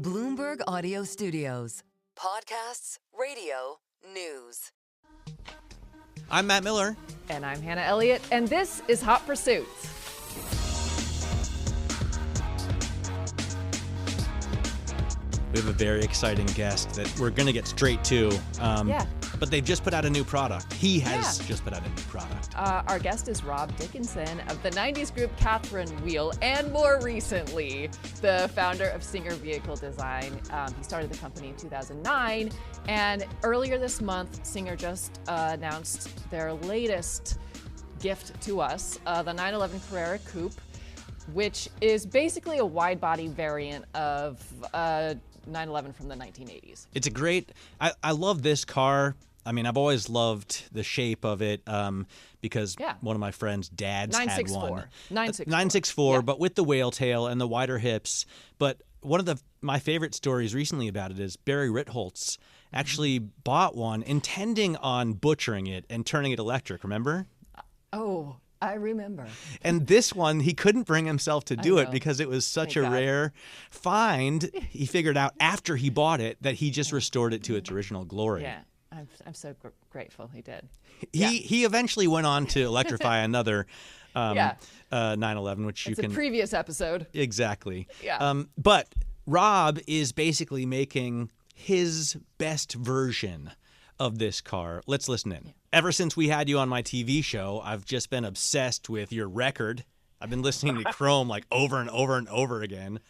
Bloomberg Audio Studios. Podcasts, radio, news. I'm Matt Miller. And I'm Hannah Elliott, and this is Hot Pursuit. We have a very exciting guest that we're going to get straight to. But they've just put out a new product. He has just put out a new product. Our guest is Rob Dickinson of the 90s group Catherine Wheel, and more recently, the founder of Singer Vehicle Design. He started the company in 2009, and earlier this month, Singer just announced their latest gift to us, the 911 Carrera Coupe, which is basically a wide-body variant of 911 from the 1980s. It's a great, I love this car. I mean, I've always loved the shape of it because one of my friend's dads had one. 964, but with the whale tail and the wider hips. But one of my favorite stories recently about it is Barry Ritholtz actually bought one intending on butchering it and turning it electric, remember? Oh, I remember. And this one, he couldn't bring himself to do it because it was such a rare find. He figured out after he bought it that he just restored it to its original glory. Yeah, I'm so grateful he did. He eventually went on to electrify another 911, which it's a previous episode. Exactly. Yeah. But Rob is basically making his best version of this car. Let's listen in. Ever since we had you on my TV show, I've just been obsessed with your record. I've been listening to Chrome like over and over and over again.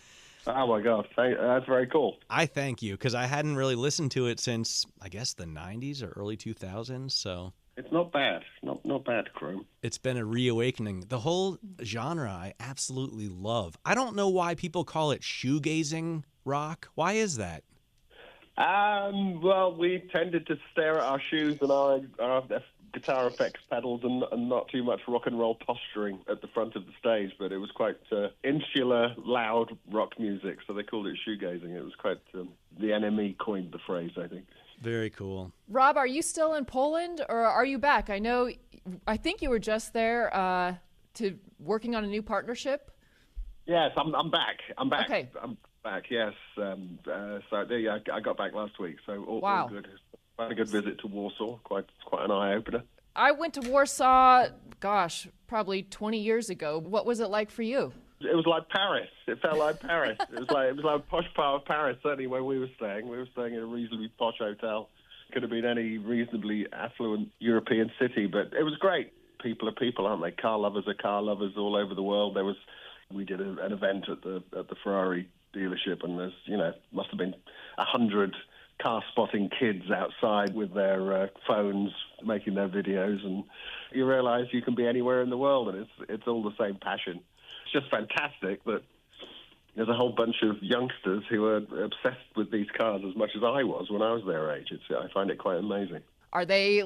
Oh my God, that's very cool. I thank you, because I hadn't really listened to it since, I guess, the 90s or early 2000s, so... It's not bad. Not bad, Chrome. It's been a reawakening. The whole genre I absolutely love. I don't know why people call it shoegazing rock. Why is that? Well, we tended to stare at our shoes and our guitar effects pedals and not too much rock and roll posturing at the front of the stage, but it was quite insular, loud rock music, so they called it shoegazing. It was quite, the NME coined the phrase, I think. Very cool. Rob, are you still in Poland, or are you back? I think you were just there to working on a new partnership. Yes, I'm back. I'm back. Okay. I'm back, yes. I got back last week, so all good. Had a good visit to Warsaw, quite an eye-opener. I went to Warsaw, probably 20 years ago. What was it like for you? It was like Paris. It felt like Paris. It was like a posh part of Paris, certainly where we were staying. We were staying in a reasonably posh hotel. Could have been any reasonably affluent European city, but it was great. People are people, aren't they? Car lovers are car lovers all over the world. We did an event at the Ferrari dealership, and there's, must have been 100 car spotting kids outside with their phones making their videos, and you realize you can be anywhere in the world, and it's all the same passion. It's just fantastic that there's a whole bunch of youngsters who are obsessed with these cars as much as I was when I was their age. I find it quite amazing. Are they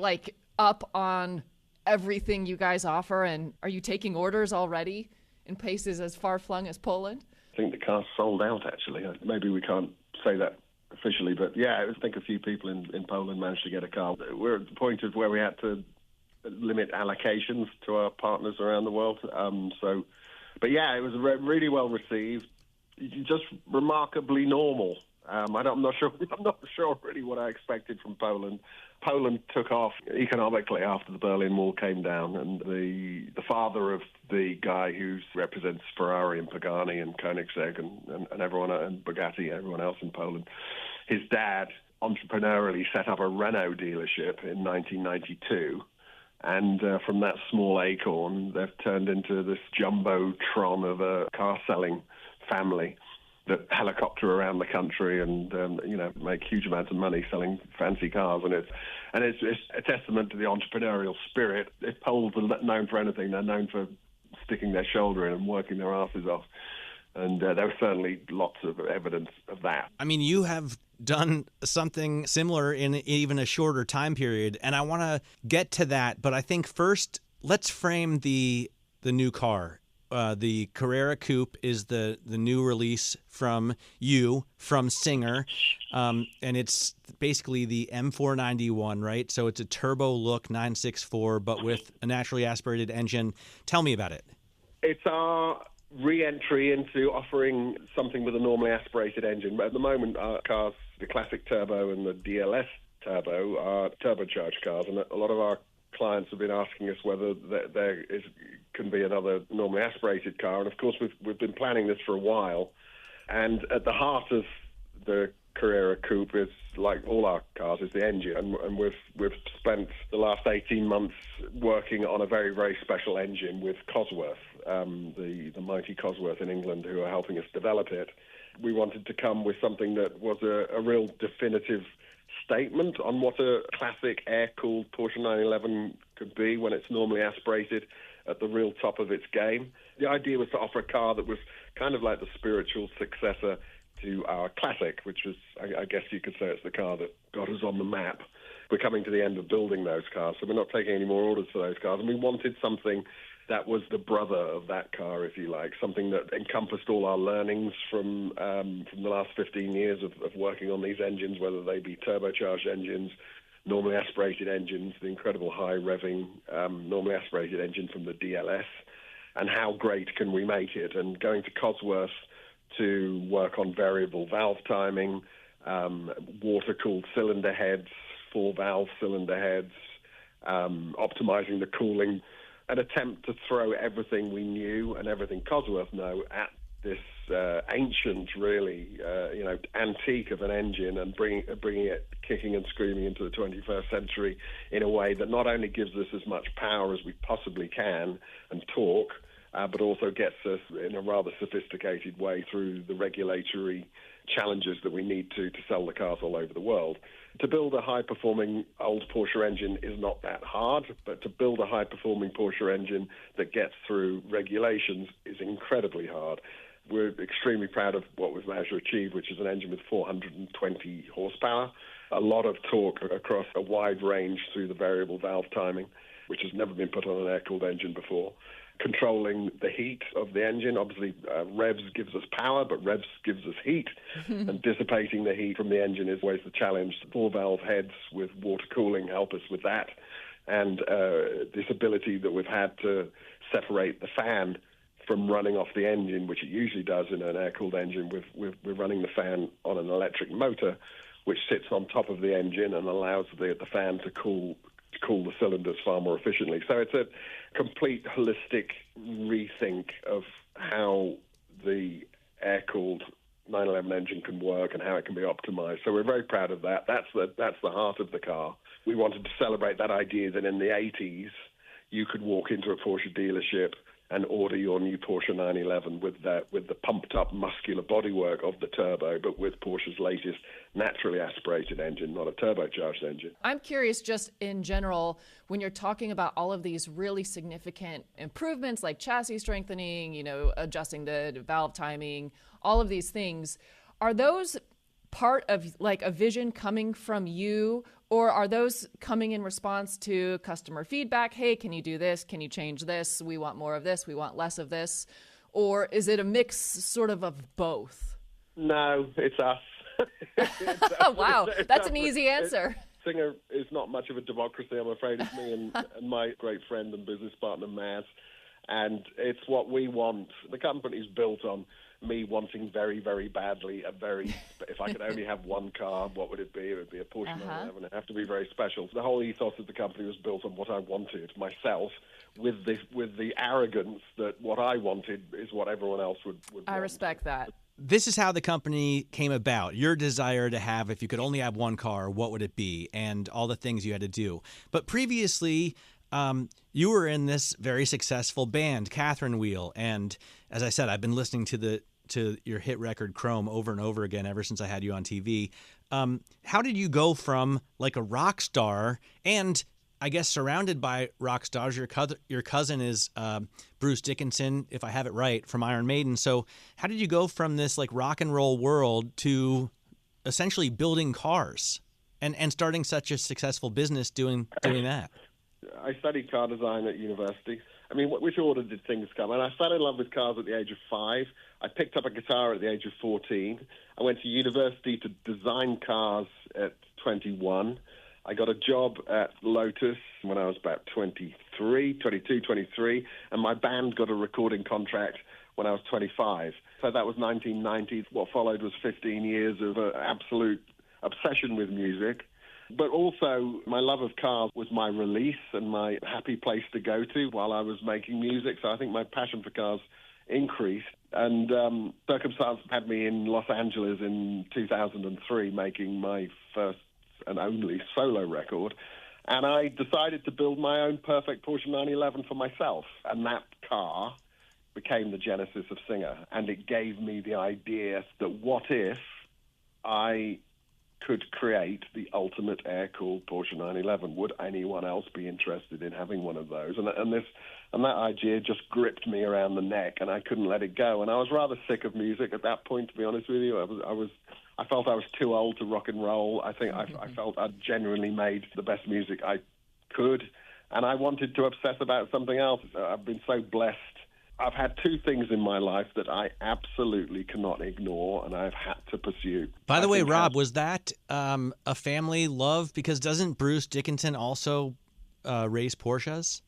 up on everything you guys offer, and are you taking orders already in places as far-flung as Poland? I think the car's sold out, actually. Maybe we can't say that officially, but I think a few people in Poland managed to get a car. We're at the point of where we had to limit allocations to our partners around the world. But it was really well received. Just remarkably normal. I'm not sure really what I expected from Poland. Poland took off economically after the Berlin Wall came down, and the father of the guy who represents Ferrari and Pagani and Koenigsegg and everyone, and Bugatti, everyone else in Poland, his dad entrepreneurially set up a Renault dealership in 1992. And from that small acorn, they've turned into this jumbotron of a car-selling family that helicopter around the country and make huge amounts of money selling fancy cars. And it's a testament to the entrepreneurial spirit. If Poles are known for anything, they're known for sticking their shoulder in and working their asses off. And there was certainly lots of evidence of that. I mean, you have done something similar in even a shorter time period, and I want to get to that. But I think first, let's frame the new car. The Carrera Coupe is the new release from Singer, and it's basically the M491, right? So it's a turbo look 964, but with a naturally aspirated engine. Tell me about it. It's our re-entry into offering something with a normally aspirated engine. But at the moment, our cars, the classic turbo and the DLS turbo, are turbocharged cars, and a lot of our clients have been asking us whether can be another normally aspirated car. And of course, we've been planning this for a while. And at the heart of the Carrera Coupe is, like all our cars, is the engine. And we've spent the last 18 months working on a very, very special engine with Cosworth, the mighty Cosworth in England, who are helping us develop it. We wanted to come with something that was a real definitive statement on what a classic air-cooled Porsche 911 could be when it's normally aspirated at the real top of its game. The idea was to offer a car that was kind of like the spiritual successor to our classic, which was, I guess you could say, it's the car that got us on the map. We're coming to the end of building those cars, so we're not taking any more orders for those cars. And we wanted something that was the brother of that car, if you like, something that encompassed all our learnings from the last 15 years of working on these engines, whether they be turbocharged engines, normally aspirated engines, the incredible high revving normally aspirated engine from the DLS, and how great can we make it. And going to Cosworth to work on variable valve timing, water-cooled cylinder heads, full valve cylinder heads, optimizing the cooling, an attempt to throw everything we knew and everything Cosworth know at this ancient, really, antique of an engine, and bringing it kicking and screaming into the 21st century in a way that not only gives us as much power as we possibly can and torque, but also gets us in a rather sophisticated way through the regulatory challenges that we need to sell the cars all over the world. To build a high-performing old Porsche engine is not that hard, but to build a high-performing Porsche engine that gets through regulations is incredibly hard. We're extremely proud of what we've managed to achieve, which is an engine with 420 horsepower, a lot of torque across a wide range through the variable valve timing, which has never been put on an air-cooled engine before. Controlling the heat of the engine. Obviously, revs gives us power, but revs gives us heat, and dissipating the heat from the engine is always the challenge. Four-valve heads with water cooling help us with that, and this ability that we've had to separate the fan from running off the engine, which it usually does in an air-cooled engine. We're running the fan on an electric motor, which sits on top of the engine and allows the fan to cool the cylinders far more efficiently. So it's a complete holistic rethink of how the air-cooled 911 engine can work and how it can be optimized. So we're very proud of that. That's the heart of the car. We wanted to celebrate that idea that in the 80s you could walk into a Porsche dealership and order your new Porsche 911 with the pumped-up muscular bodywork of the turbo, but with Porsche's latest naturally aspirated engine, not a turbocharged engine. I'm curious, just in general, when you're talking about all of these really significant improvements like chassis strengthening, adjusting the valve timing, all of these things, are those part of like a vision coming from you, or are those coming in response to customer feedback? Hey, can you do this? Can you change this? We want more of this. We want less of this. Or is it a mix sort of both? No, it's us. Wow, that's an easy answer. Singer is not much of a democracy, I'm afraid. It's me and my great friend and business partner, Maz. And it's what we want. The company's built on me wanting very, very badly if I could only have one car, what would it be? It would be a Porsche 911. It'd have to be very special. So the whole ethos of the company was built on what I wanted myself, with the arrogance that what I wanted is what everyone else would want. I respect that. This is how the company came about. Your desire to have, if you could only have one car, what would it be? And all the things you had to do. But previously, you were in this very successful band, Catherine Wheel, and as I said, I've been listening to your hit record Chrome over and over again ever since I had you on TV. How did you go from like a rock star and I guess surrounded by rock stars? Your cousin is Bruce Dickinson, if I have it right, from Iron Maiden. So how did you go from this like rock and roll world to essentially building cars and starting such a successful business doing that? I studied car design at university. I mean, which order did things come? And I fell in love with cars at the age of 5. I picked up a guitar at the age of 14. I went to university to design cars at 21. I got a job at Lotus when I was about 23, and my band got a recording contract when I was 25. So that was 1990. What followed was 15 years of absolute obsession with music. But also, my love of cars was my release and my happy place to go to while I was making music. So I think my passion for cars increased. And circumstance had me in Los Angeles in 2003 making my first and only solo record. And I decided to build my own perfect Porsche 911 for myself. And that car became the genesis of Singer. And it gave me the idea that what if I could create the ultimate air-cooled Porsche 911? Would anyone else be interested in having one of those? And that idea just gripped me around the neck, and I couldn't let it go. And I was rather sick of music at that point, to be honest with you. I felt I was too old to rock and roll. I think I felt I'd genuinely made the best music I could, and I wanted to obsess about something else. I've been so blessed. I've had two things in my life that I absolutely cannot ignore, and I've had to pursue. By the way, Rob, was that a family love? Because doesn't Bruce Dickinson also race Porsches?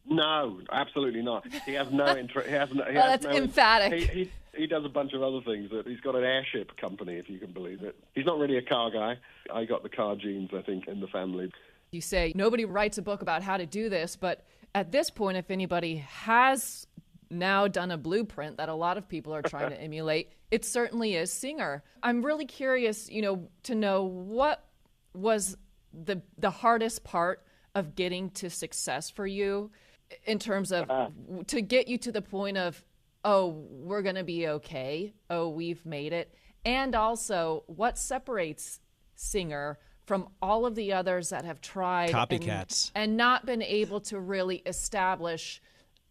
No, absolutely not. He has no interest. That's emphatic. He does a bunch of other things. He's got an airship company, if you can believe it. He's not really a car guy. I got the car genes, I think, in the family. You say nobody writes a book about how to do this, but at this point, if anybody has now done a blueprint that a lot of people are trying to emulate, it certainly is Singer. I'm really curious, to know what was the hardest part of getting to success for you in terms of to get you to the point of, oh, we're going to be okay. Oh, we've made it. And also what separates Singer from all of the others that have tried copycats and not been able to really establish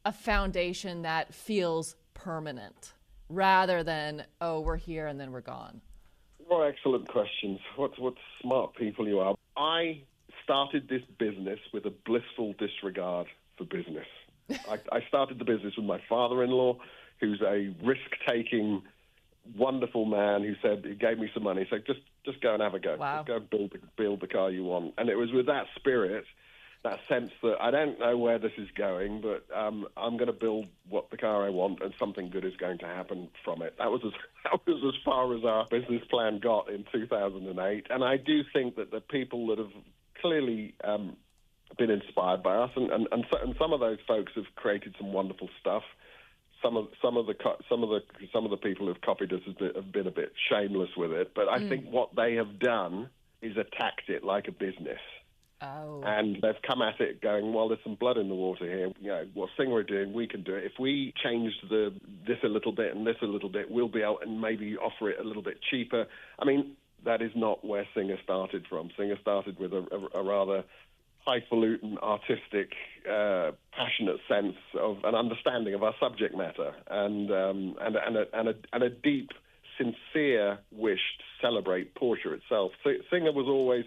a foundation that feels permanent rather than, oh, we're here and then we're gone? Well, excellent questions. What smart people you are. I started this business with a blissful disregard for business. I started the business with my father-in-law, who's a risk-taking, wonderful man who said, he gave me some money. He said, just go and have a go. Wow. Just go build the car you want. And it was with that spirit, that sense that I don't know where this is going, but I'm going to build the car I want, and something good is going to happen from it. That was as far as our business plan got in 2008. And I do think that the people that have clearly been inspired by us, and some of those folks have created some wonderful stuff. Some of the people who've copied us have been a bit shameless with it, but I think what they have done is attacked it like a business. Oh. And they've come at it going, well, there's some blood in the water here. What Singer are doing, we can do it. If we change this a little bit and this a little bit, we'll be able and maybe offer it a little bit cheaper. I mean, that is not where Singer started from. Singer started with a rather highfalutin, artistic, passionate sense of an understanding of our subject matter, and a deep, sincere wish to celebrate Porsche itself. Singer was always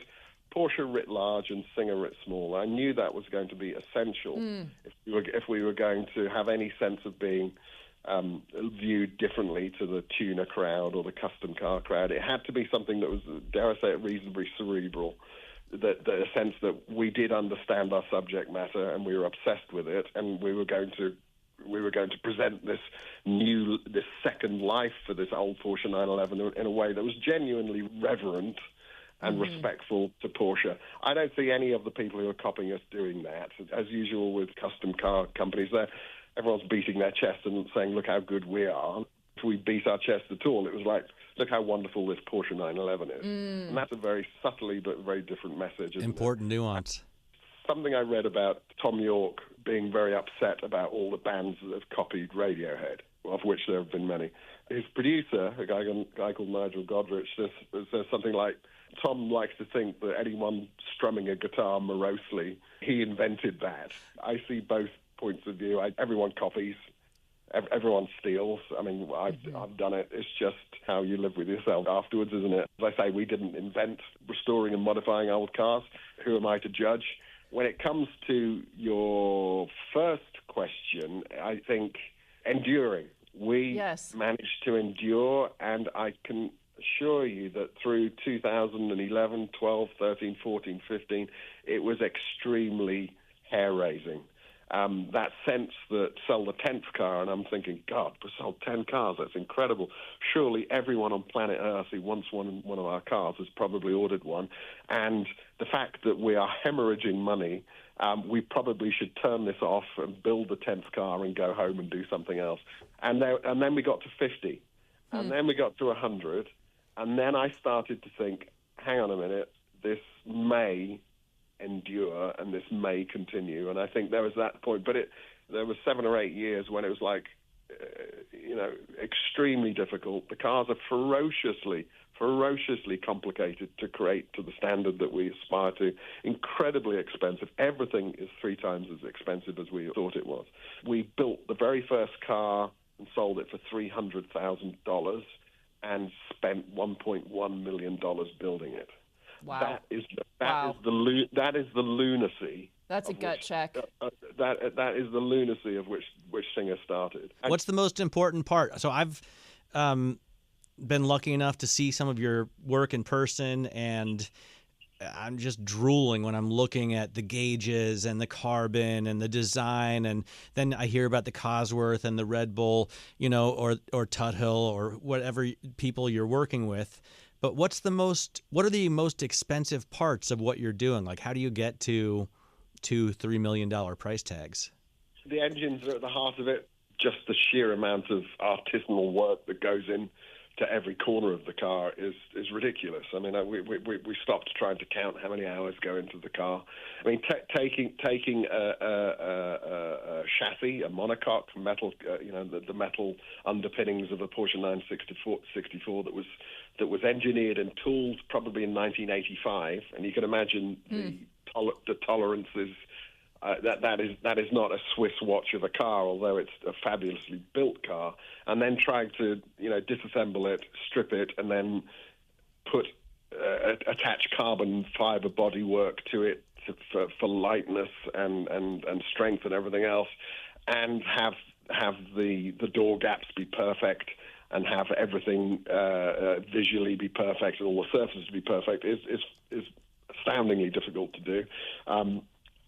Porsche writ large and Singer writ small. I knew that was going to be essential if we were going to have any sense of being viewed differently to the tuner crowd or the custom car crowd. It had to be something that was, dare I say it, reasonably cerebral. The sense that we did understand our subject matter and we were obsessed with it, and we were going to present this second life for this old Porsche 911 in a way that was genuinely reverent and respectful to Porsche. I don't see any of the people who are copying us doing that. As usual with custom car companies, everyone's beating their chest and saying, look how good we are. If we beat our chest at all, it was like, look how wonderful this Porsche 911 is. And that's a very subtly but very different message. Important nuance. Something I read about Tom York being very upset about all the bands that have copied Radiohead, of which there have been many. His producer, a guy called Nigel Godrich, says something like, Tom likes to think that anyone strumming a guitar morosely, he invented that. I see both points of view. Everyone copies. Everyone steals. I mean, I've done it. It's just how you live with yourself afterwards, isn't it? As I say, we didn't invent restoring and modifying old cars. Who am I to judge? When it comes to your first question, I think enduring. We managed to endure, and I can assure you that through 2011, 12, 13, 14, 15, it was extremely hair-raising. that sense that sell the 10th car, and I'm thinking, God, we sold 10 cars. That's incredible. Surely everyone on planet Earth who wants one of our cars has probably ordered one. And the fact that we are hemorrhaging money, we probably should turn this off and build the 10th car and go home and do something else. And then we got to 50, and then we got to 100, and then I started to think, hang on a minute, this may endure and this may continue. And I think there was that point, but there was 7 or 8 years when it was like, extremely difficult. The cars are ferociously complicated to create to the standard that we aspire to. Incredibly expensive. Everything is 3 times as expensive as we thought it was. We built the very first car and sold it for $300,000 and spent $1.1 million building it. Wow. That is the lunacy. That's a gut check. That is the lunacy of which Singer started. What's the most important part? So I've been lucky enough to see some of your work in person, and I'm just drooling when I'm looking at the gauges and the carbon and the design, and then I hear about the Cosworth and the Red Bull, or Tuthill or whatever people you're working with. But what are the most expensive parts of what you're doing? Like, how do you get to $2-3 million price tags? The engines are at the heart of it. Just the sheer amount of artisanal work that goes in to every corner of the car is ridiculous. I mean, we stopped trying to count how many hours go into the car. I mean, taking a chassis, a monocoque, metal, the metal underpinnings of a Porsche 964 that was engineered and tooled probably in 1985, and you can imagine the tolerances. That is not a Swiss watch of a car, although it's a fabulously built car. And then trying to disassemble it, strip it, and then attach carbon fiber bodywork to it for lightness and strength and everything else, and have the door gaps be perfect and have everything visually be perfect and all the surfaces be perfect is astoundingly difficult to do.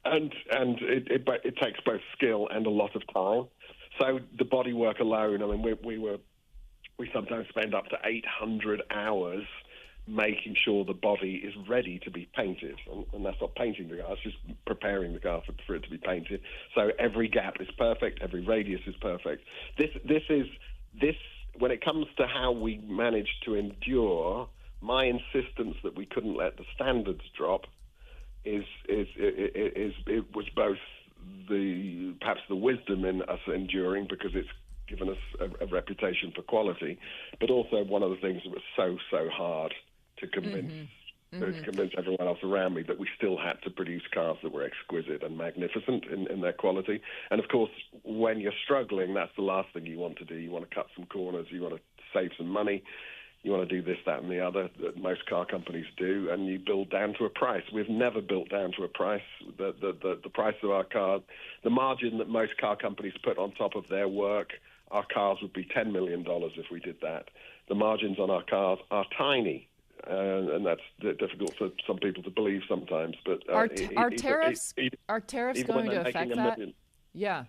And it takes both skill and a lot of time. So the bodywork alone, I mean, we sometimes spend up to 800 hours making sure the body is ready to be painted, and that's not painting the car; it's just preparing the car for it to be painted. So every gap is perfect, every radius is perfect. This when it comes to how we managed to endure, my insistence that we couldn't let the standards drop. It was both perhaps the wisdom in us enduring, because it's given us a reputation for quality, but also one of the things that was so hard to convince to convince everyone else around me that we still had to produce cars that were exquisite and magnificent in their quality. And of course, when you're struggling, that's the last thing you want to do. You want to cut some corners, you want to save some money. You want to do this, that, and the other that most car companies do, and you build down to a price. We've never built down to a price. The price of our car, the margin that most car companies put on top of their work, our cars would be $10 million if we did that. The margins on our cars are tiny, and that's difficult for some people to believe sometimes. But are tariffs going to affect that? Yeah.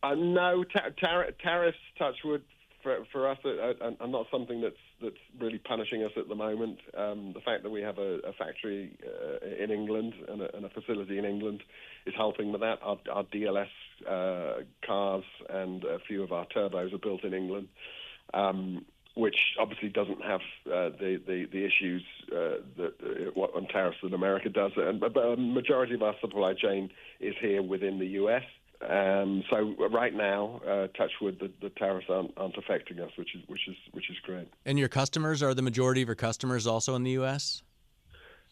No, tariffs, touch wood, for us are not something that's really punishing us at the moment. The fact that we have a factory in England and a facility in England is helping with that. Our DLS cars and a few of our turbos are built in England, which obviously doesn't have the issues on tariffs that America does. But a majority of our supply chain is here within the U.S. So right now, touch wood, the tariffs aren't affecting us, which is great. And your customers, are the majority of your customers also in the U.S.?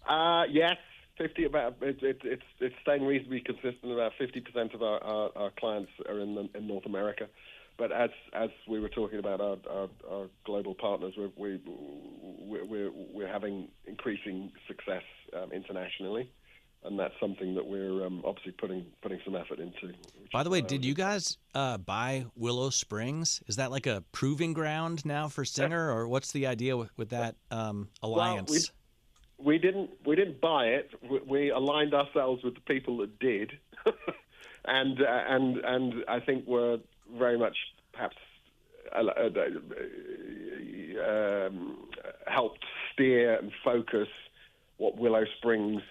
Yes, 50. It's staying reasonably consistent. About 50% of our clients are in North America. But as we were talking about our global partners, we're having increasing success internationally. And that's something that we're obviously putting some effort into. By the way, did you guys buy Willow Springs? Is that like a proving ground now for Singer, or what's the idea with that alliance? Well, we didn't buy it. We aligned ourselves with the people that did, and I think we're very much perhaps helped steer and focus what Willow Springs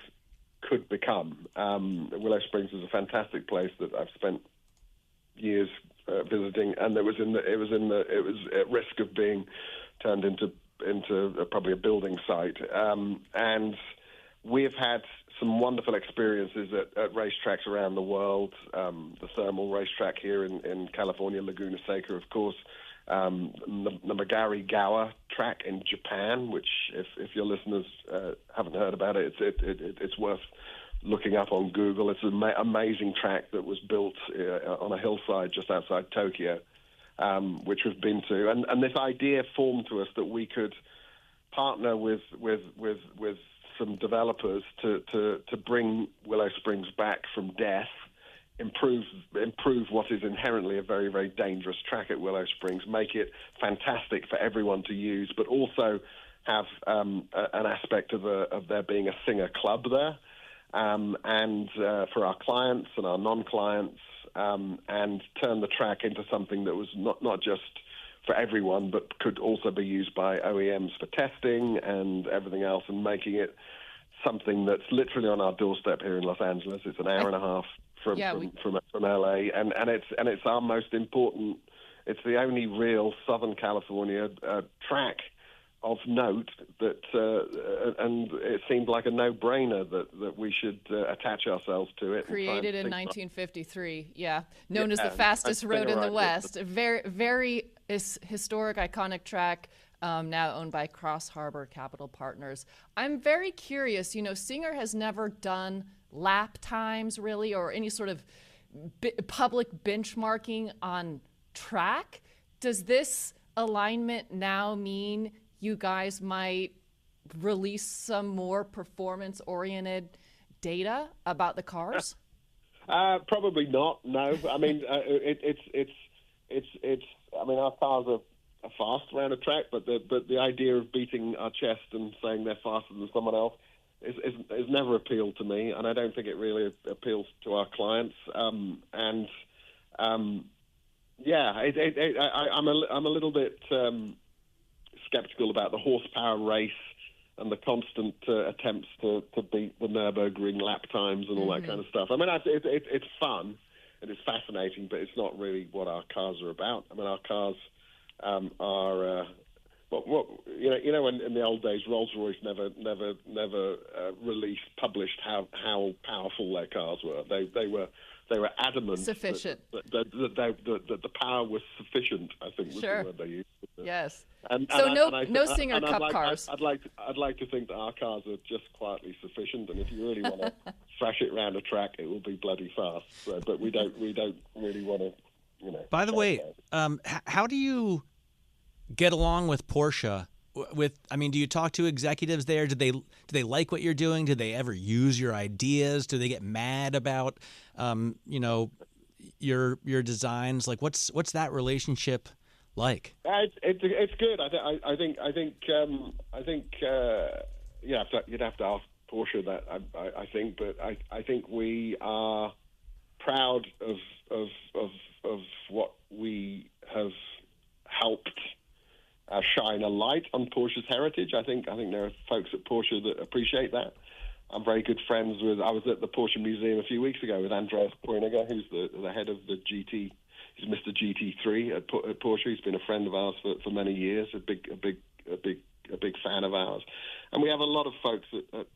could become. Willow Springs is a fantastic place that I've spent years visiting, and it was at risk of being turned into probably a building site. And we've had some wonderful experiences at racetracks around the world. The thermal racetrack here in California, Laguna Seca, of course. The Magari-Gawa track in Japan, which if your listeners haven't heard about it, it's worth looking up on Google. It's an amazing track that was built on a hillside just outside Tokyo, which we've been to. And this idea formed to us that we could partner with some developers to bring Willow Springs back from death, improve what is inherently a very, very dangerous track at Willow Springs, make it fantastic for everyone to use, but also have an aspect of there being a singer club there, and for our clients and our non-clients, and turn the track into something that was not just for everyone, but could also be used by OEMs for testing and everything else, and making it something that's literally on our doorstep here in Los Angeles. It's an hour and a half from LA, and it's our most important. It's the only real Southern California track of note that, and it seemed like a no-brainer that we should attach ourselves to it. Created in 1953, known as the fastest road in the West. A very, very historic, iconic track. Now owned by Cross Harbor Capital Partners. I'm very curious. Singer has never done lap times, really, or any sort of public benchmarking on track. Does this alignment now mean you guys might release some more performance-oriented data about the cars? Probably not. No. I mean, I mean, our cars are fast around a track, but the idea of beating our chest and saying they're faster than someone else is never appealed to me, and I don't think it really appeals to our clients. I'm a little bit skeptical about the horsepower race and the constant attempts to beat the Nürburgring lap times and all that kind of stuff. I mean, it's fun and it's fascinating, but it's not really what our cars are about. I mean, our cars are in the old days, Rolls-Royce never published how powerful their cars were. They were adamant sufficient that the power was sufficient, I think was the word they used. Yes. So no Singer Cup cars. I'd like to think that our cars are just quietly sufficient, and if you really want to thrash it around a track, it will be bloody fast. So, but we don't really want to, By the way, how do you get along with Porsche? Do you talk to executives there? Do they like what you're doing? Do they ever use your ideas? Do they get mad about your designs? Like, what's that relationship like? It's good. I think you'd have to ask Porsche that. I think, but I think we are proud of what we have helped shine a light on Porsche's heritage. I think there are folks at Porsche that appreciate that. I'm very good friends with. I was at the Porsche Museum a few weeks ago with Andreas Koiniger, who's the head of the GT. He's Mr. GT3 at Porsche. He's been a friend of ours for many years. A big fan of ours, and we have a lot of folks at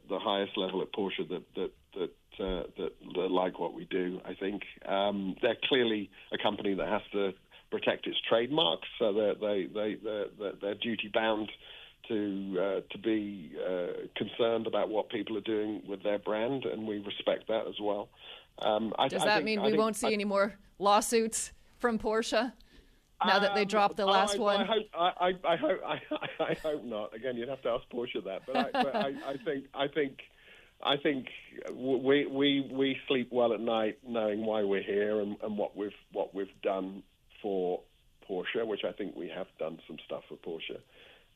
the highest level at Porsche that like what we do. I think they're clearly a company that has to protect its trademarks, so they're duty bound to be concerned about what people are doing with their brand, and we respect that as well. Does that mean we won't see any more lawsuits from Porsche now that they dropped the last one? I hope not. Again, you'd have to ask Porsche that, but I think we sleep well at night knowing why we're here and what we've done for Porsche, which I think we have done some stuff for Porsche,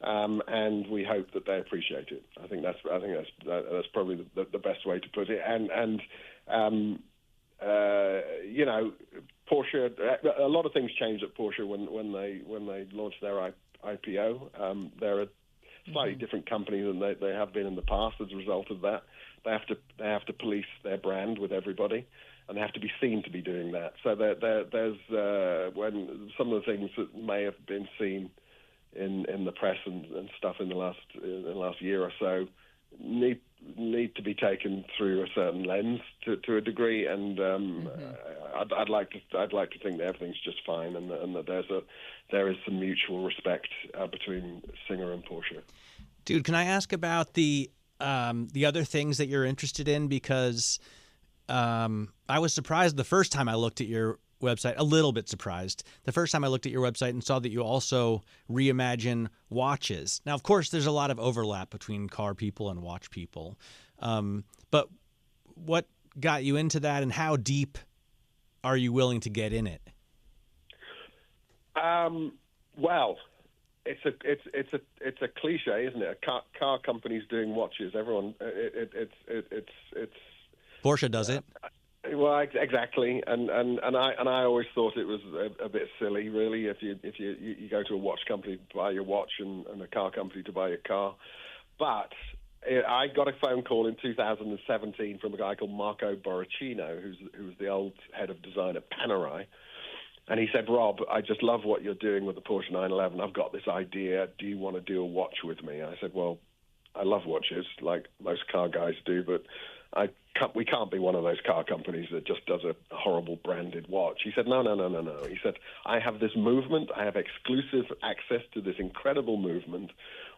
and we hope that they appreciate it. I think that's probably the best way to put it. And you know, Porsche. A lot of things changed at Porsche when they launched their IPO. They're a slightly different company than they have been in the past. As a result of that, they have to police their brand with everybody, and they have to be seen to be doing that. So there's when some of the things that may have been seen in the press and stuff in the last year or so need to be taken through a certain lens to a degree, and I'd like to think that everything's just fine, and that there is some mutual respect between Singer and Porsche. Dude, can I ask about the other things that you're interested in? Because I was surprised the first time I looked at your website, a little bit surprised. The first time I looked at your website and saw that you also reimagine watches. Now, of course, there's a lot of overlap between car people and watch people. But what got you into that, and how deep are you willing to get in it? Well, it's a cliche, isn't it? Car companies doing watches. Everyone, it's Porsche does it. Well, exactly, and I always thought it was a bit silly, really. If you go to a watch company to buy your watch and a car company to buy your car, but I got a phone call in 2017 from a guy called Marco Borrachino, who's the old head of design at Panerai, and he said, "Rob, I just love what you're doing with the Porsche 911. I've got this idea. Do you want to do a watch with me?" I said, "Well, I love watches, like most car guys do, but we can't be one of those car companies that just does a horrible branded watch." He said, No. He said, "I have this movement. I have exclusive access to this incredible movement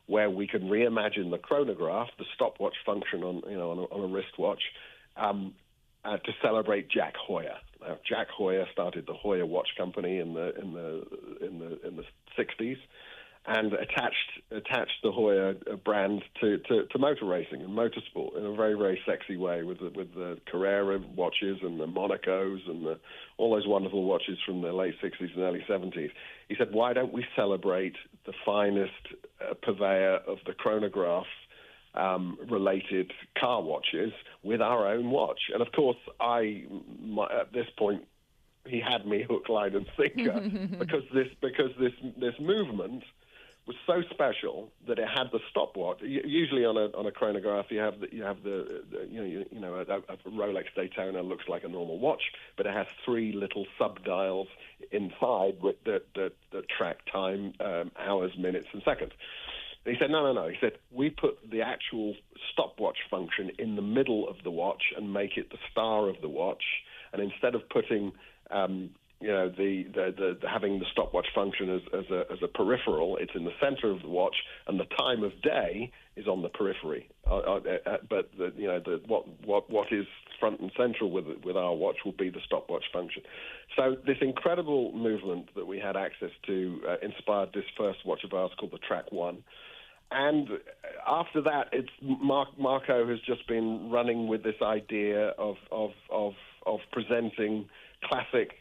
where we can reimagine the chronograph, the stopwatch function on a wristwatch, to celebrate Jack Heuer." Now, Jack Heuer started the Heuer Watch Company in the 60s. And attached the Heuer brand to motor racing and motorsport in a very, very sexy way with the Carrera watches and the Monacos and all those wonderful watches from the late 60s and early 70s. He said, "Why don't we celebrate the finest purveyor of the chronograph related car watches with our own watch?" And of course, at this point, he had me hook, line, and sinker because this movement was so special that it had the stopwatch. Usually on a chronograph, you have the a Rolex Daytona looks like a normal watch, but it has three little sub-dials inside that track time, hours, minutes, and seconds. And he said, no. He said, "We put the actual stopwatch function in the middle of the watch and make it the star of the watch. And instead of putting the having the stopwatch function as a peripheral, it's in the center of the watch, and the time of day is on the periphery. But what is front and central with our watch will be the stopwatch function." So this incredible movement that we had access to inspired this first watch of ours called the Track One. And after that, it's Marco has just been running with this idea of presenting classic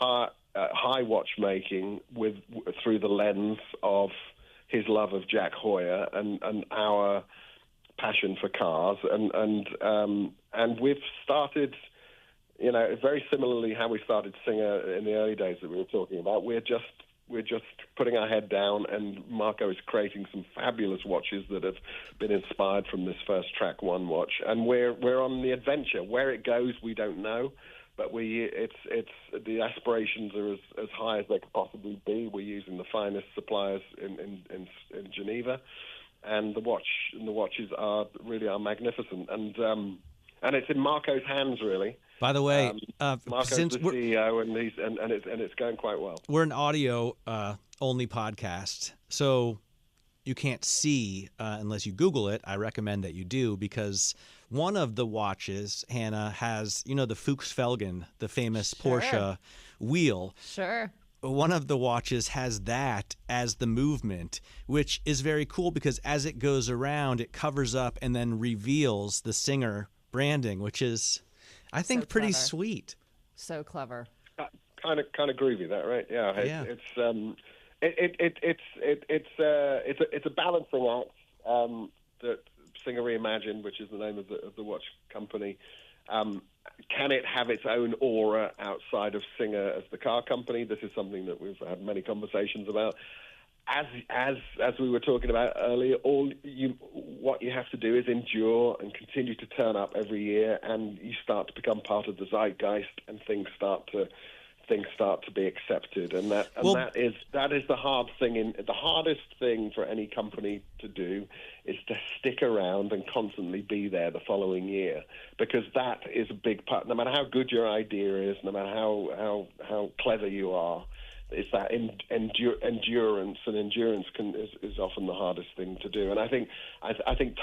high watchmaking through the lens of his love of Jack Heuer and our passion for cars, and we've started, very similarly how we started Singer in the early days that we were talking about. We're just putting our head down, and Marco is creating some fabulous watches that have been inspired from this first Track One watch, and we're on the adventure. Where it goes, we don't know. But it's the aspirations are as high as they could possibly be. We're using the finest suppliers in Geneva, and the watches are magnificent. And it's in Marco's hands, really. By the way, Marco's since the CEO, and it's going quite well. We're an audio only podcast, so you can't see unless you Google it. I recommend that you do, because one of the watches, Hannah, has, the Fuchsfelgen, the famous Porsche wheel. Sure. One of the watches has that as the movement, which is very cool because as it goes around, it covers up and then reveals the Singer branding, which is, I think, pretty sweet. So clever. Kind of groovy, that, right? Yeah. It's a balancing act that Singer Reimagined, which is the name of the watch company, Can it have its own aura outside of Singer as the car company? This is something that we've had many conversations about. As we were talking about earlier, what you have to do is endure and continue to turn up every year, and you start to become part of the zeitgeist, and things start to be accepted, and that is the hard thing. The hardest thing for any company to do is to stick around and constantly be there the following year, because that is a big part. No matter how good your idea is, no matter how clever you are, it's that endurance, and endurance is often the hardest thing to do. And I think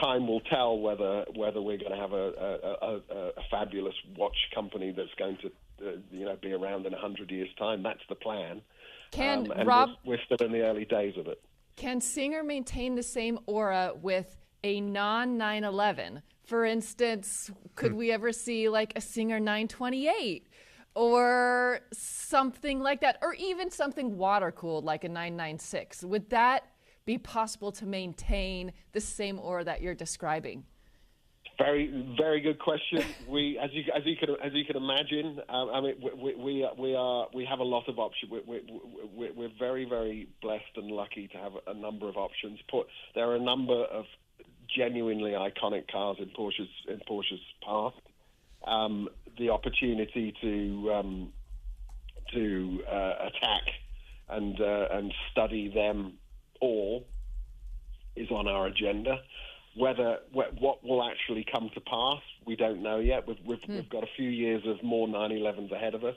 time will tell whether we're going to have a fabulous watch company that's going to be around in 100 years' time. That's the plan. And Rob, we're still in the early days of it. Can Singer maintain the same aura with a non-911? For instance, could we ever see like a Singer 928 or something like that, or even something water-cooled like a 996? Would that be possible to maintain the same aura that you're describing? Very, very good question. We, as you can imagine, I mean, we have a lot of options. We're very, very blessed and lucky to have a number of options. There are a number of genuinely iconic cars in Porsche's past. The opportunity to attack and study them all is on our agenda. What will actually come to pass, we don't know yet. We've got a few years of more 911s ahead of us,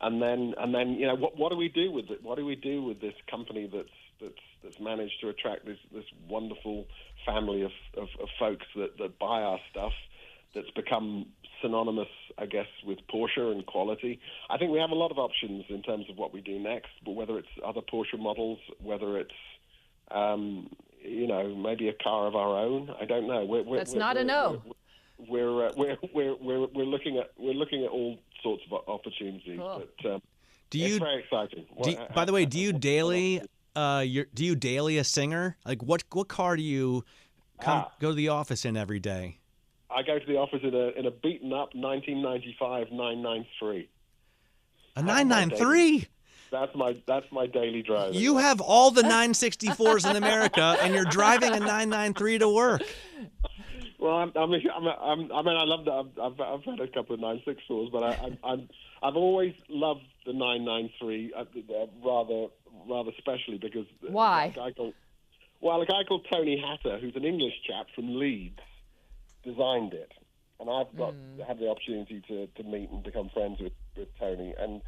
and then what do we do with it? What do we do with this company that's managed to attract this wonderful family of folks that buy our stuff, that's become synonymous, I guess, with Porsche and quality? I think we have a lot of options in terms of what we do next, but whether it's other Porsche models, whether it's maybe a car of our own, I don't know. That's not a no. We're looking at all sorts of opportunities. Cool. But it's very exciting. By the way, do you daily a Singer? Like what car do you go to the office in every day? I go to the office in a beaten up 1995 993. A 993. That's my daily drive. You have all the 964s in America, and you're driving a 993 to work. Well, I love that. I've had a couple of 964s, but I've always loved the 993 rather especially because why? A guy called Tony Hatter, who's an English chap from Leeds, designed it, and I've had the opportunity to meet and become friends with Tony, and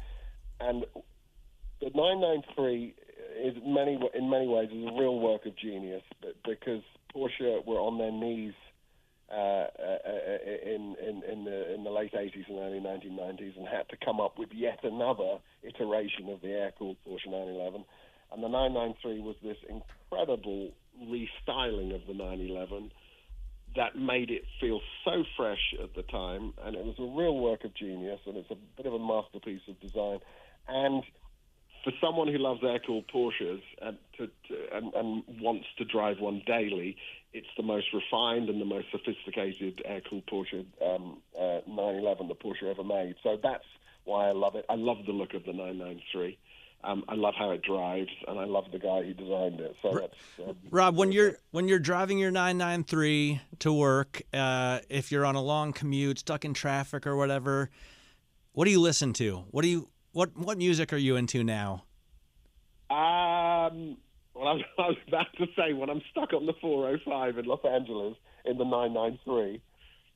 the 993 is in many ways is a real work of genius, because Porsche were on their knees in the late 80s and early 1990s, and had to come up with yet another iteration of the air-cooled Porsche 911. And the 993 was this incredible restyling of the 911 that made it feel so fresh at the time, and it was a real work of genius, and it's a bit of a masterpiece of design. And for someone who loves air-cooled Porsches and wants to drive one daily, it's the most refined and the most sophisticated air-cooled Porsche 911 that Porsche ever made. So that's why I love it. I love the look of the 993. I love how it drives, and I love the guy who designed it. So that's Rob, when you're driving your 993 to work, if you're on a long commute, stuck in traffic or whatever, what do you listen to? What music are you into now? Well, I was about to say, when I'm stuck on the 405 in Los Angeles in the 993,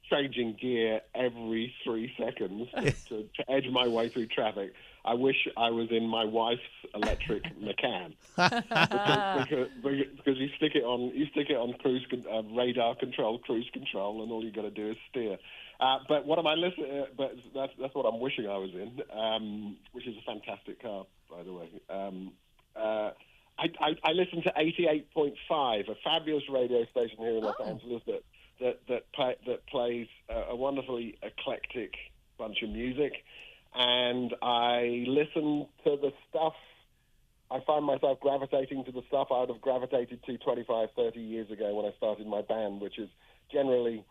changing gear every 3 seconds to edge my way through traffic, I wish I was in my wife's electric Macan, because you stick it on radar control, cruise control, and all you got to do is steer. But what am I listening? But that's what I'm wishing I was in, which is a fantastic car, by the way. I listen to 88.5, a fabulous radio station here in Los Angeles that plays a wonderfully eclectic bunch of music, and I listen to the stuff. I find myself gravitating to the stuff I would have gravitated to 25, 30 years ago when I started my band, which is generally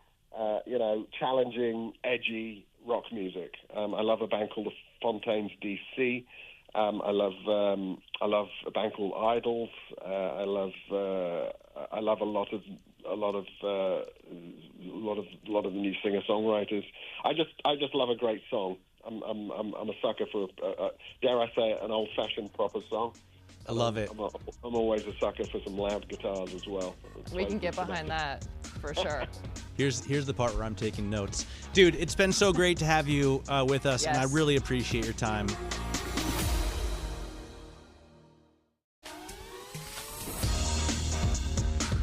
challenging, edgy rock music. I love a band called the Fontaines DC. I love a band called Idols. I love a lot of the new singer-songwriters. I just love a great song. I'm a sucker for dare I say an old-fashioned proper song. I love it. I'm always a sucker for some loud guitars as well. We can get behind that for sure. Here's the part where I'm taking notes. Dude, it's been so great to have you with us, and I really appreciate your time.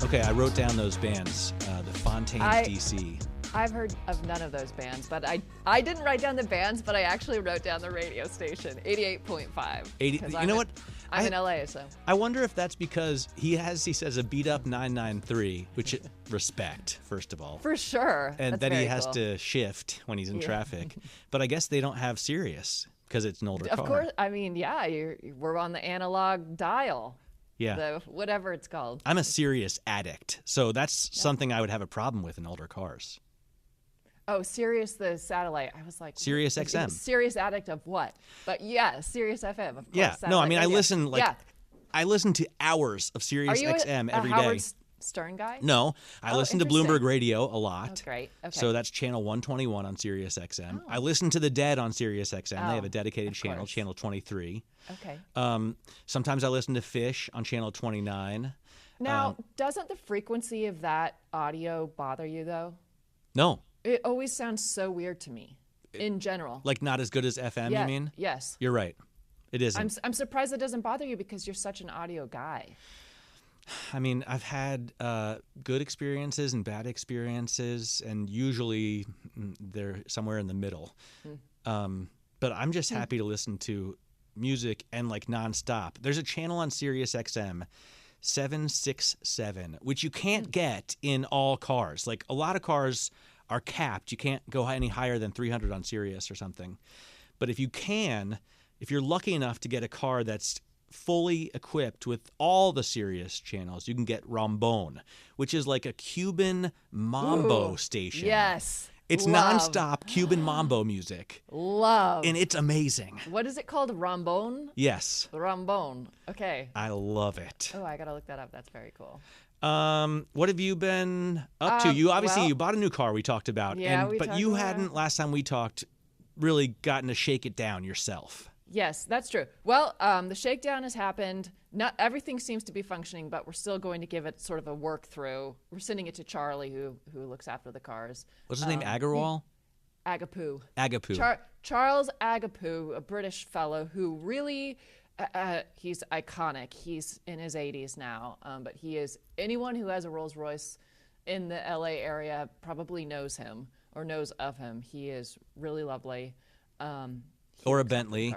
Okay, I wrote down those bands, the Fontaines DC. I've heard of none of those bands, but I didn't write down the bands, but I actually wrote down the radio station, 88.5. You know what? I'm in LA, so. I wonder if that's because he says a beat up 993, which respect, first of all. For sure. And that's that he very has cool. to shift when he's in traffic. But I guess they don't have Sirius because it's an older car. Of course. I mean, yeah, we're on the analog dial. Yeah. Whatever it's called. I'm a Sirius addict, so that's something I would have a problem with in older cars. Oh, Sirius the satellite. I was like, Sirius XM. Sirius addict of what? But yeah, Sirius FM. Of course, yeah. satellite. No, I mean, I listen to hours of Sirius XM every day. Howard Stern guy? No, I listen to Bloomberg Radio a lot. Oh, great. Okay. So that's channel 121 on Sirius XM. I listen to The Dead on Sirius XM. They have a dedicated channel, channel 23. Okay. Sometimes I listen to Fish on channel 29. Now, doesn't the frequency of that audio bother you, though? No. It always sounds so weird to me, in general. Like not as good as FM, you mean? Yes. You're right. It isn't. I'm surprised it doesn't bother you because you're such an audio guy. I mean, I've had good experiences and bad experiences, and usually they're somewhere in the middle. But I'm just happy to listen to music and like nonstop. There's a channel on Sirius XM, 767, which you can't get in all cars. Like a lot of cars are capped. You can't go any higher than 300 on Sirius or something. But if you're lucky enough to get a car that's fully equipped with all the Sirius channels, you can get Rambone, which is like a Cuban mambo station. Yes. It's nonstop Cuban mambo music. Love. And it's amazing. What is it called? Rambone? Yes. Rambone. Okay. I love it. Oh, I got to look that up. That's very cool. What have you been up to? You you bought a new car we talked about. Yeah, but you hadn't, last time we talked, really gotten to shake it down yourself. Yes, that's true. Well, the shakedown has happened. Not everything seems to be functioning, but we're still going to give it sort of a work through. We're sending it to Charlie, who looks after the cars. What's his name? Agarwal? Agapu. Charles Agapu, a British fellow who really, he's iconic. He's in his 80s now, but he is, anyone who has a Rolls Royce in the LA area probably knows him or knows of him. He is really lovely. Or a Bentley.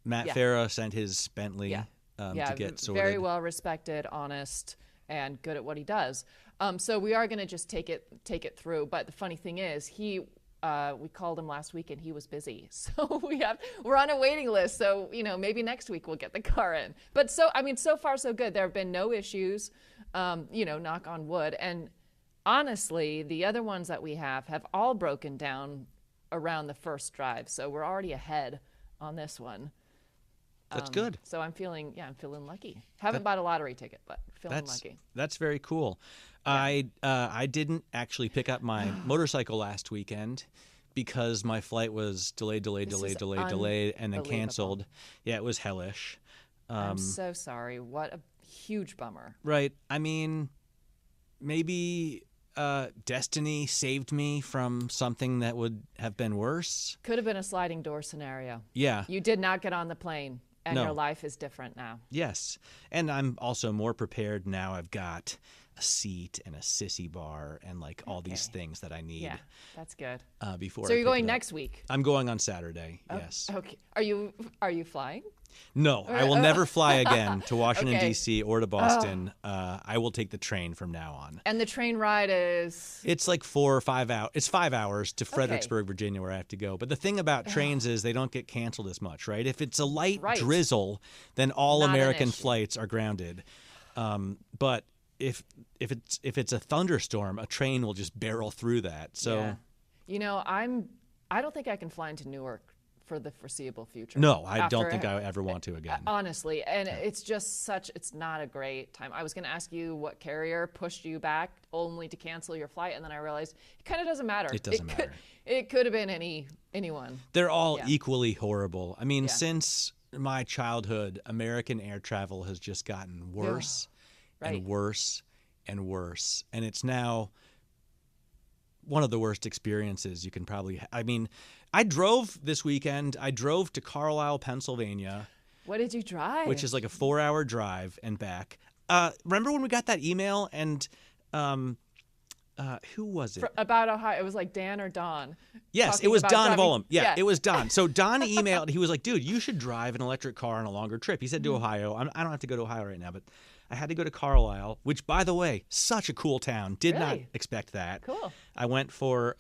Matt Farah sent his Bentley to get sorted. Very well respected, honest, and good at what he does. So we are going to just take it through. But the funny thing is, we called him last week and he was busy. So we're on a waiting list. So maybe next week we'll get the car in. But so far so good. There have been no issues. Knock on wood. And honestly, the other ones that we have all broken down around the first drive, so we're already ahead on this one. That's good. So I'm feeling lucky. Haven't bought a lottery ticket, but feeling lucky. That's very cool. Yeah. I didn't actually pick up my motorcycle last weekend because my flight was delayed, and then canceled. Yeah, it was hellish. I'm so sorry. What a huge bummer. Right. I mean, maybe destiny saved me from something that would have been worse. Could have been a sliding door scenario. Yeah. You did not get on the plane, and your life is different now. Yes. And I'm also more prepared now. I've got a seat and a sissy bar and like all these things that I need. Yeah, that's good. Before. So you're going next week? I'm going on Saturday. Yes. Okay. Are you flying? No, I will never fly again to Washington, D.C. or to Boston. I will take the train from now on. And the train ride is? It's like 4 or 5 hours. It's 5 hours to Fredericksburg, Virginia, where I have to go. But the thing about trains is they don't get canceled as much, right? If it's a light drizzle, then all American flights are grounded. But if it's a thunderstorm, a train will just barrel through that. So, Yeah. You know, I don't think I can fly into Newark for the foreseeable future. no, I don't think I ever want to again. Honestly, and it's just it's not a great time. I was going to ask you what carrier pushed you back only to cancel your flight, and then I realized it kind of doesn't matter. It doesn't matter. It could have been anyone. They're all equally horrible. I mean, Yeah. since my childhood, American air travel has just gotten worse Right. and worse and worse. And it's now one of the worst experiences you can probably I mean, I drove this weekend. I drove to Carlisle, Pennsylvania, What did you drive? which is like a 4-hour drive and back. Remember when we got that email and who was it? About Ohio. It was like Dan or Don. Yes, talking it was about Don driving- Volum. Yeah, it was Don. So Don emailed. He was like, dude, you should drive an electric car on a longer trip. He said to Ohio. I don't have to go to Ohio right now, but I had to go to Carlisle, which, by the way, such a cool town. Did not Really? expect that. Cool. I went for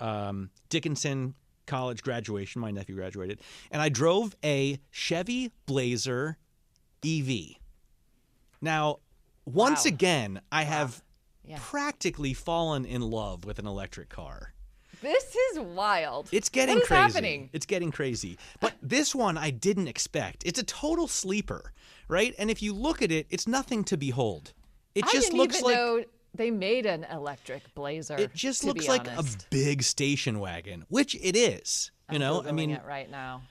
Dickinson College graduation. My nephew graduated. And I drove a Chevy Blazer EV. Now, once Wow. again, I have Yeah. practically fallen in love with an electric car. This is wild. It's getting What is crazy. happening? It's getting crazy. But this one I didn't expect. It's a total sleeper, right? And if you look at it, it's nothing to behold. It I just didn't looks even like know they made an electric Blazer. it just to looks be like honest. a big station wagon, which it is. You I'm know, I Googling mean, it right now.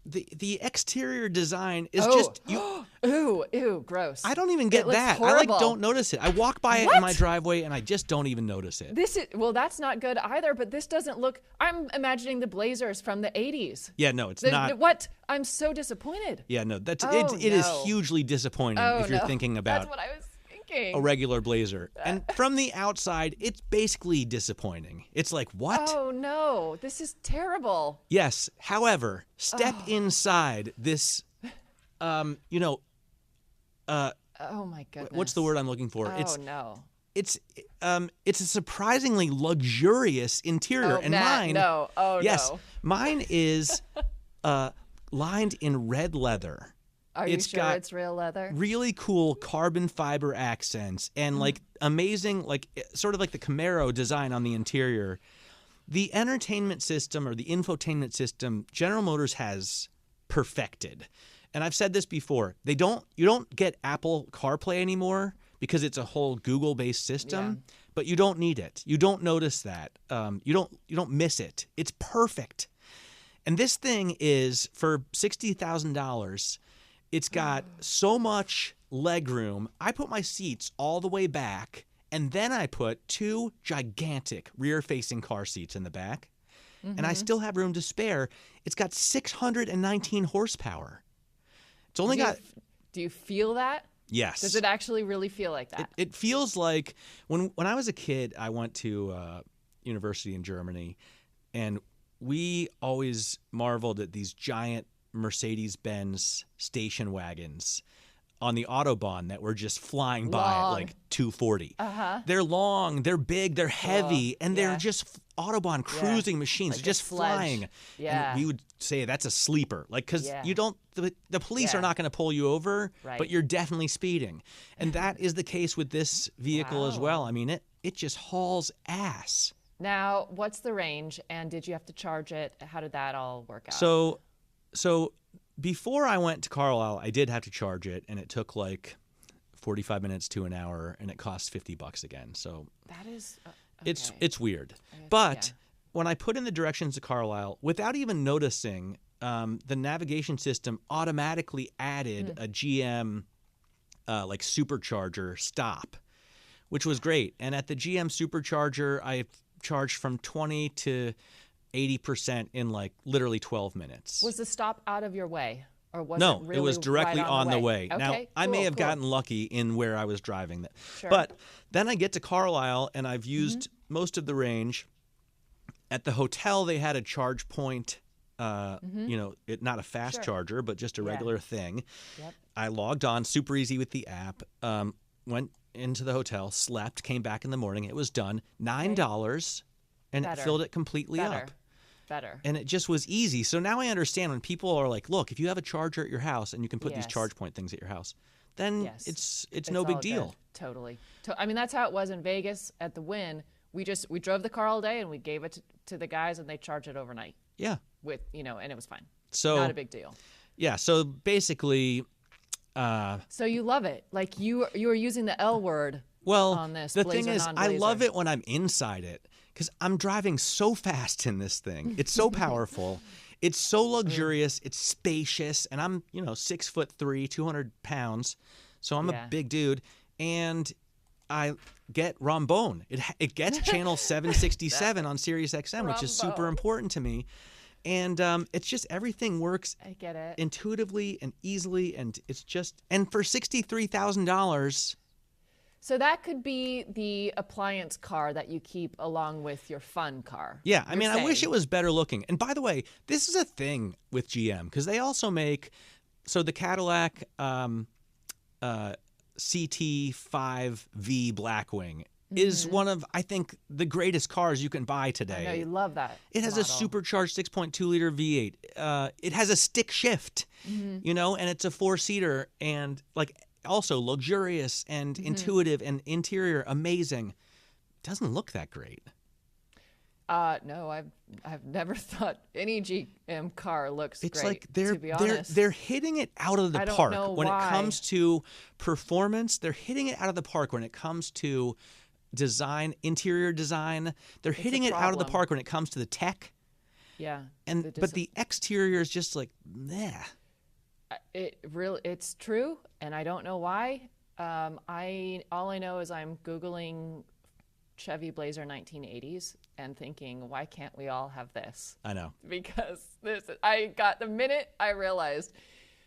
the exterior design is Oh. just you. Ew, gross. I don't even It get looks that. horrible. I don't notice it. I walk by it in my driveway and I just don't even notice it. That's not good either, but this doesn't look. I'm imagining the Blazers from the 80s. Yeah, no, it's not. What? I'm so disappointed. Yeah, no, that's Oh, it is no. hugely disappointing Oh, if you're no. thinking about That's what I was thinking. a regular Blazer. And from the outside, it's basically disappointing. It's like, what? Oh no, this is terrible. Yes. However, step inside this, Oh my goodness. what's the word I'm looking for? Oh no. It's a surprisingly luxurious interior. Oh, and Matt, mine, no. Oh yes, no. mine is lined in red leather. Are you It's sure got it's real leather? really cool carbon fiber accents and like amazing, like sort of like the Camaro design on the interior. The entertainment system or the infotainment system General Motors has perfected. And I've said this before. You don't get Apple CarPlay anymore because it's a whole Google-based system, but you don't need it. You don't notice that. You don't miss it. It's perfect. And this thing is for $60,000. It's got so much legroom. I put my seats all the way back, and then I put 2 gigantic rear-facing car seats in the back, and I still have room to spare. It's got 619 horsepower. It's only got... Do you feel that? Yes. Does it actually really feel like that? It feels like when I was a kid, I went to university in Germany, and we always marveled at these giant Mercedes-Benz station wagons on the Autobahn that were just flying by at Long. like 240. They're long, they're big, they're heavy, and they're yeah. just Autobahn cruising machines, Like a just sledge. flying. Yeah. And we would say that's a sleeper, like because Yeah. you don't. The police Yeah. are not going to pull you over, Right. but you're definitely speeding, and that is the case with this vehicle as Wow. well. I mean, it just hauls ass. Now, what's the range, and did you have to charge it? How did that all work out? So before I went to Carlisle, I did have to charge it, and it took like 45 minutes to an hour, and it cost $50 again. So that is it's weird. But when I put in the directions to Carlisle, without even noticing, the navigation system automatically added a GM like supercharger stop, which was great. And at the GM supercharger, I charged from 20 to 80% in like literally 12 minutes. Was the stop out of your way, or was No, it really it was directly right on the way. Okay, Now, I may cool, have cool. gotten lucky in where I was driving that. Sure. But then I get to Carlisle, and I've used most of the range. At the hotel, they had a charge point, not a fast Sure. charger, but just a Yeah. regular thing. Yep. I logged on, super easy with the app, went into the hotel, slept, came back in the morning. It was done. $9, and Better. it filled it completely up. Better. And it just was easy. So now I understand when people are like, look, if you have a charger at your house and you can put these Yes. charge point things at your house, then Yes. it's no big all deal. good. Totally. I mean, that's how it was in Vegas at the Wynn. We drove the car all day and we gave it to the guys and they charged it overnight. Yeah. With, and it was fine. So not a big deal. Yeah. So basically, so you love it. Like you are using the L word on this. The Blazer, thing is, I non-Blazer. love it when I'm inside it because I'm driving so fast in this thing. It's so powerful. It's so luxurious. It's spacious, and I'm 6'3", 200 pounds, so I'm a big dude, and I get Rambone. It gets channel 767 on Sirius XM, which is super important to me. And it's just everything works I get it. intuitively and easily, and it's just for $63,000. So that could be the appliance car that you keep along with your fun car. Yeah, I mean, I wish it was better looking. And by the way, this is a thing with GM because they also make the Cadillac CT5V Blackwing is one of, I think, the greatest cars you can buy today. I know you love that. It has a supercharged 6.2-liter V8. It has a stick shift, and it's a 4-seater and also luxurious and intuitive and interior amazing. Doesn't look that great. No, I've never thought any GM car looks it's great. Like they're to be honest. they're hitting it out of the park when why. it comes to performance. They're hitting it out of the park when it comes to design, interior design. They're hitting it out of the park when it comes to the tech. Yeah. But the exterior is just like, meh. It's true, and I don't know why. All I know is I'm Googling Chevy Blazer 1980s and thinking, why can't we all have this? I know. Because the minute I realized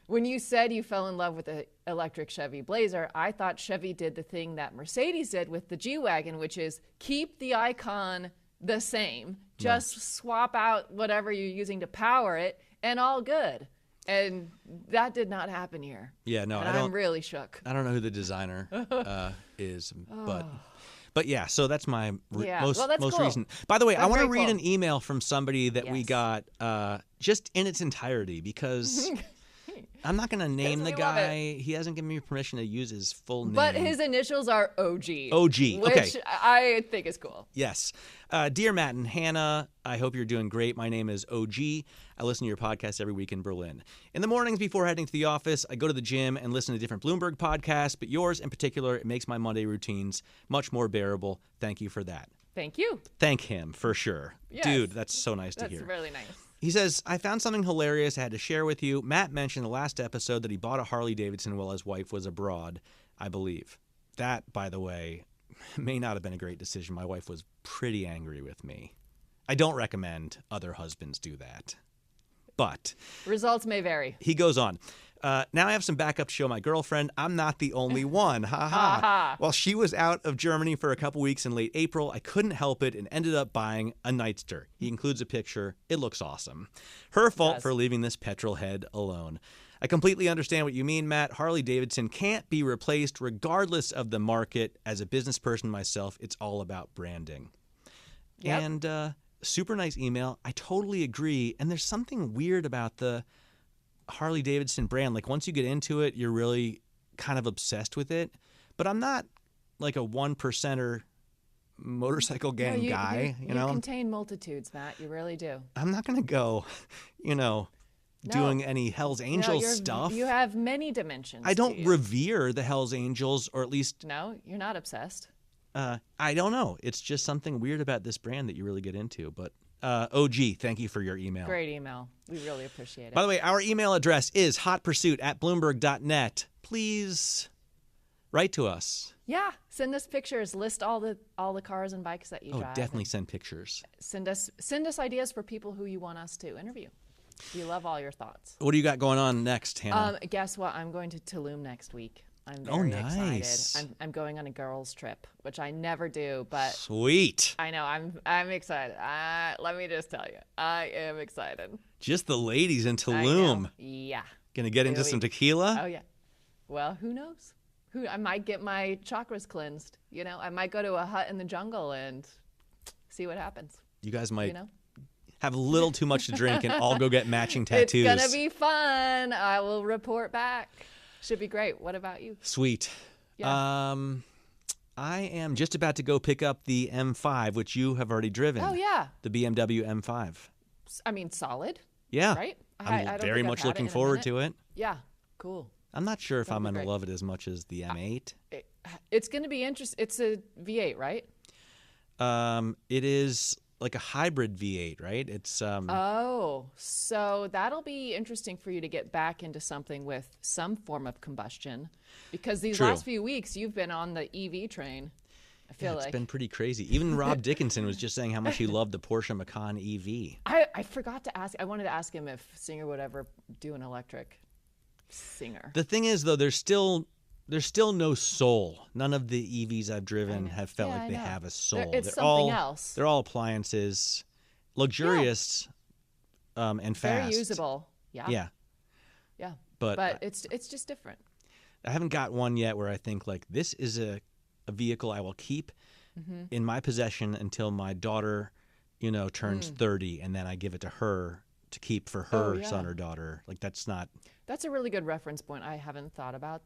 when you said you fell in love with the electric Chevy Blazer, I thought Chevy did the thing that Mercedes did with the G-Wagon, which is keep the icon the same. Just swap out whatever you're using to power it and all good. And that did not happen here. Yeah, no, and I'm really shook. I don't know who the designer is, but yeah, so that's my most cool. recent. By the way, I want to read cool. an email from somebody that we got just in its entirety because I'm not going to name the guy. He hasn't given me permission to use his full name. But his initials are OG. OG, okay. Which I think is cool. Yes. Dear Matt and Hannah, I hope you're doing great. My name is OG. I listen to your podcast every week in Berlin. In the mornings before heading to the office, I go to the gym and listen to different Bloomberg podcasts, but yours in particular, it makes my Monday routines much more bearable. Thank you for that. Thank you. Thank him, for sure. Yes. Dude, that's so nice to hear. That's really nice. He says, I found something hilarious I had to share with you. Matt mentioned the last episode that he bought a Harley Davidson while his wife was abroad, I believe. That, by the way, may not have been a great decision. My wife was pretty angry with me. I don't recommend other husbands do that. But results may vary. He goes on. Now I have some backup to show my girlfriend. I'm not the only one. Ha ha. While she was out of Germany for a couple weeks in late April, I couldn't help it and ended up buying a Nightster. He includes a picture. It looks awesome. Her fault for leaving this petrol head alone. I completely understand what you mean, Matt. Harley Davidson can't be replaced regardless of the market. As a business person myself, it's all about branding. Yep. And super nice email. I totally agree. And there's something weird about the Harley Davidson brand. Like once you get into it, you're really kind of obsessed with it. But I'm not like a 1%er motorcycle gang guy. You know, contain multitudes, Matt. You really do. I'm not going to go, doing any Hell's Angels stuff. You have many dimensions. I don't revere the Hell's Angels, or at least. No, you're not obsessed. I don't know. It's just something weird about this brand that you really get into. But OG, thank you for your email. Great email. We really appreciate it. By the way, our email address is hotpursuit@bloomberg.net. Please write to us. Yeah, send us pictures. List all the cars and bikes that you drive. Oh, definitely send pictures. Send us ideas for people who you want us to interview. We love all your thoughts. What do you got going on next, Hannah? Guess what? I'm going to Tulum next week. I'm very nice. excited. I'm going on a girls' trip, which I never do, but sweet. I know. I'm excited. Let me just tell you, I am excited. Just the ladies in Tulum. Yeah. Gonna get into some tequila? Oh yeah. Well, who knows? I might get my chakras cleansed. I might go to a hut in the jungle and see what happens. You guys might have a little too much to drink and all go get matching tattoos. It's gonna be fun. I will report back. Should be great. What about you? Sweet. Yeah. I am just about to go pick up the M5, which you have already driven. Oh, yeah. The BMW M5. I mean, solid. Yeah. Right? I'm I don't very think I've much had looking it in a forward minute. to it. Yeah. Cool. I'm not sure if That'll I'm be going to great. love it as much as the M8. It's going to be interesting. It's a V8, right? It is like a hybrid V8, right? It's Oh, so that'll be interesting for you to get back into something with some form of combustion, because these True. last few weeks you've been on the EV train. I feel it's like been pretty crazy. Even Rob Dickinson was just saying how much he loved the Porsche Macan EV. I forgot to ask. I wanted to ask him if Singer would ever do an electric Singer. The thing is, though, there's still no soul. None of the EVs I've driven have felt Yeah, like I they know. have a soul. It's They're something all, else. They're all appliances, luxurious, and fast. Very usable. Yeah. Yeah, Yeah. but it's just different. I haven't got one yet where I think like this is a vehicle I will keep in my possession until my daughter, turns 30, and then I give it to her to keep for her yeah. son or daughter. Like that's not. That's a really good reference point. I haven't thought about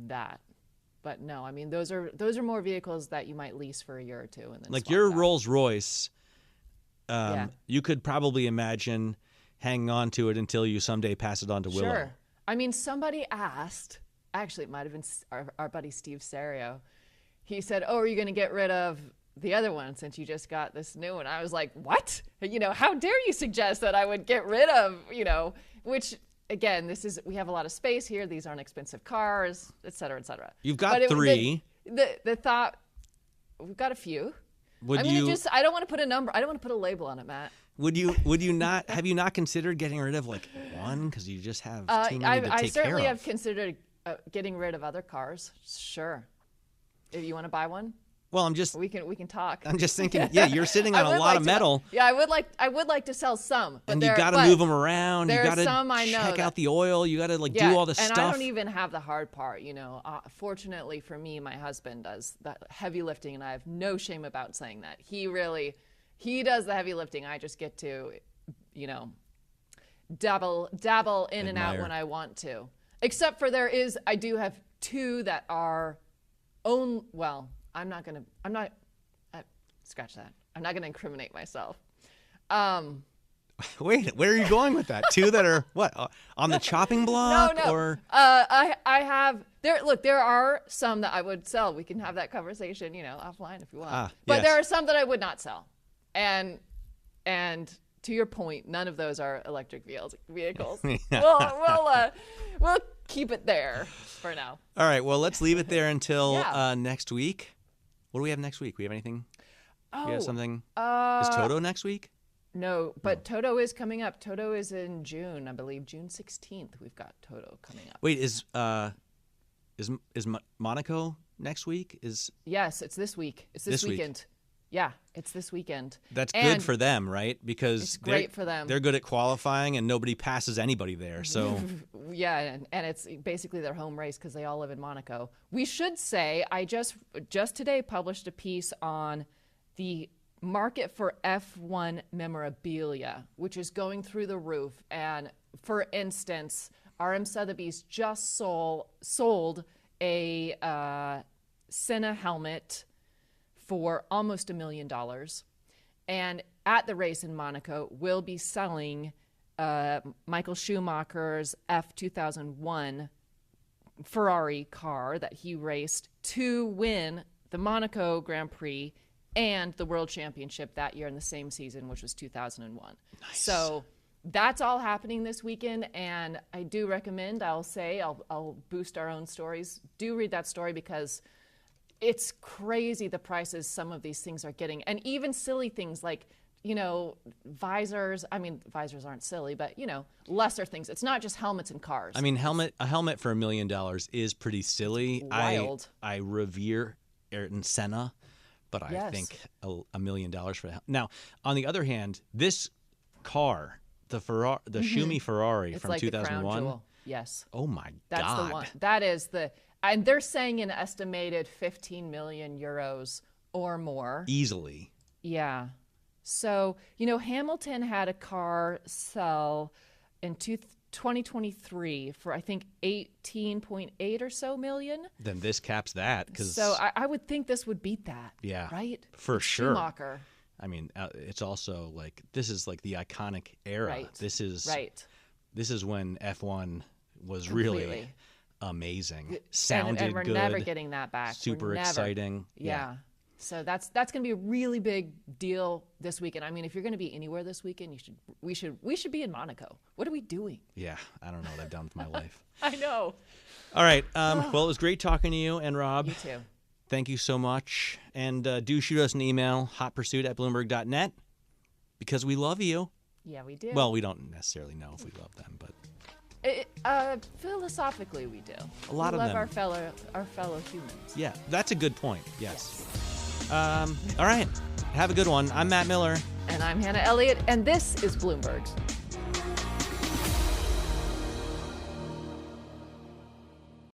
that. But no, I mean those are more vehicles that you might lease for a year or two and then Like swap your back. Rolls Royce, Yeah. you could probably imagine hanging on to it until you someday pass it on to Willow. Sure. I mean, somebody asked, actually, it might have been our buddy Steve Serio. He said, "Oh, are you going to get rid of the other one since you just got this new one?" I was like, "What? How dare you suggest that I would get rid of, which, again, we have a lot of space here. These aren't expensive cars, et cetera, et cetera. You've got three. The thought, we've got a few. I don't want to put a number. I don't want to put a label on it, Matt. Would you not have you not considered getting rid of like one because you just have too many to take care of? I certainly have considered getting rid of other cars. Sure. If you want to buy one, Well, we can talk. I'm just thinking. Yeah, you're sitting on a lot of metal. I would like to sell some, but and you got to move them around. You there got are some I to know check that- out the oil. You got to do all the and stuff. I don't even have the hard part. Fortunately for me, my husband does the heavy lifting, and I have no shame about saying that. He does the heavy lifting. I just get to, dabble in and out Admire. when I want to. Except for I do have two that are scratch that. I'm not gonna incriminate myself. Wait, where are you going with that? Two that are what on the chopping block? No. Or I have there. Look, there are some that I would sell. We can have that conversation, offline if you want. But yes. there are some that I would not sell. And to your point, none of those are electric vehicles. We'll keep it there for now. all right. Well, let's leave it there until Yeah. next week. What do we have next week? We have anything? Oh, We have something? Is Toto next week? No, but Toto is coming up. Toto is in June, I believe, June 16th. We've got Toto coming up. Wait, is Monaco next week? Yes, it's this week. It's this week. weekend. Yeah, it's this weekend. That's And good for them, right? Because it's great for them. They're good at qualifying, and nobody passes anybody there. So Yeah, and it's basically their home race because they all live in Monaco. We should say I just today published a piece on the market for F1 memorabilia, which is going through the roof. And for instance, RM Sotheby's just sold a Senna helmet for almost $1 million. And at the race in Monaco, we'll be selling Michael Schumacher's F2001 Ferrari car that he raced to win the Monaco Grand Prix and the World Championship that year in the same season, which was 2001. Nice. So that's all happening this weekend, and I do recommend, I'll boost our own stories. Do read that story because it's crazy the prices some of these things are getting. And even silly things like, visors. I mean, visors aren't silly, but, lesser things. It's not just helmets and cars. I mean, a helmet for $1 million is pretty silly. Wild. I revere Ayrton Senna, but I Yes. think $1 million for that. Now, on the other hand, this car, the Schumi Ferrari it's from like 2001. the crown jewel. Yes. Oh my That's God. the one. That is and they're saying an estimated 15 million euros or more. Easily. Yeah. So, Hamilton had a car sell in 2023 for I think 18.8 or so million. Then this caps that. So I would think this would beat that. Yeah, right? For sure. Schumacher. I mean, it's also like this is like the iconic era. Right. This is right. This is when F1 was Completely. really amazing. Sounded and we're good. never getting that back. Super exciting. Yeah. So that's going to be a really big deal this weekend. I mean, if you're going to be anywhere this weekend, we should be in Monaco. What are we doing? Yeah, I don't know what I've done with my life. I know. All right. Well, it was great talking to you and Rob. You too. Thank you so much. And do shoot us an email, hotpursuit@bloomberg.net, because we love you. Yeah, we do. Well, we don't necessarily know if we love them, but philosophically, we do. A lot we of love them. our fellow humans. Yeah, that's a good point. Yes. All right. Have a good one. I'm Matt Miller. And I'm Hannah Elliott, and this is Bloomberg.